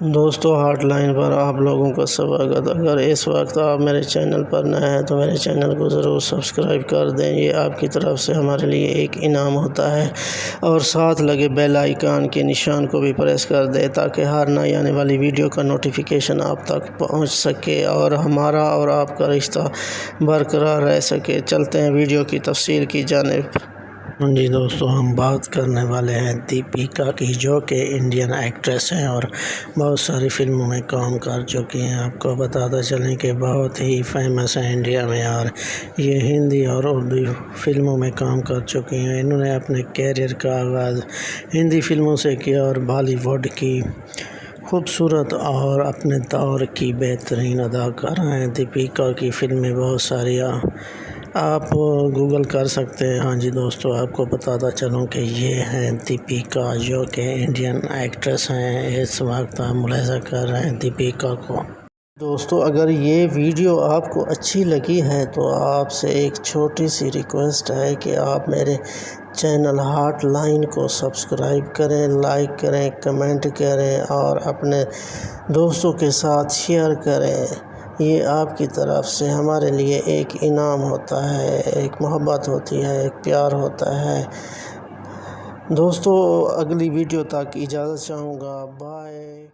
دوستو hot line پر آپ لوگوں کا سواگت۔ اگر اس وقت آپ میرے چینل پر نئے ہیں تو میرے چینل کو ضرور سبسکرائب کر دیں، یہ آپ کی طرف سے ہمارے لیے ایک انعام ہوتا ہے، اور ساتھ لگے بیل آئیکن کے نشان کو بھی پریس کر دیں تاکہ ہر نئی آنے والی ویڈیو کا نوٹیفیکیشن آپ تک پہنچ سکے اور ہمارا اور آپ کا رشتہ برقرار رہ سکے۔ چلتے ہیں ویڈیو کی تفصیل کی جانب۔ جی دوستو، ہم بات کرنے والے ہیں دیپیکا کی، جو کہ انڈین ایکٹریس ہیں اور بہت ساری فلموں میں کام کر چکی ہیں۔ آپ کو بتاتا چلیں کہ بہت ہی فیمس ہیں انڈیا میں، اور یہ ہندی اور اردو فلموں میں کام کر چکی ہیں۔ انہوں نے اپنے کیریئر کا آغاز ہندی فلموں سے کیا اور بالی ووڈ کی خوبصورت اور اپنے دور کی بہترین اداکارہ ہیں۔ دیپیکا کی فلمیں بہت ساری آپ گوگل کر سکتے ہیں۔ ہاں جی دوستو، آپ کو بتاتا چلوں کہ یہ ہیں دیپیکا، جو کہ انڈین ایکٹریس ہیں۔ اس وقت آپ ملاحظہ کر رہے ہیں دیپیکا کو۔ دوستو، اگر یہ ویڈیو آپ کو اچھی لگی ہے تو آپ سے ایک چھوٹی سی ریکویسٹ ہے کہ آپ میرے چینل ہاٹ لائن کو سبسکرائب کریں، لائک کریں، کمنٹ کریں اور اپنے دوستوں کے ساتھ شیئر کریں۔ یہ آپ کی طرف سے ہمارے لیے ایک انعام ہوتا ہے، ایک محبت ہوتی ہے، ایک پیار ہوتا ہے۔ دوستو، اگلی ویڈیو تک اجازت چاہوں گا۔ بائے۔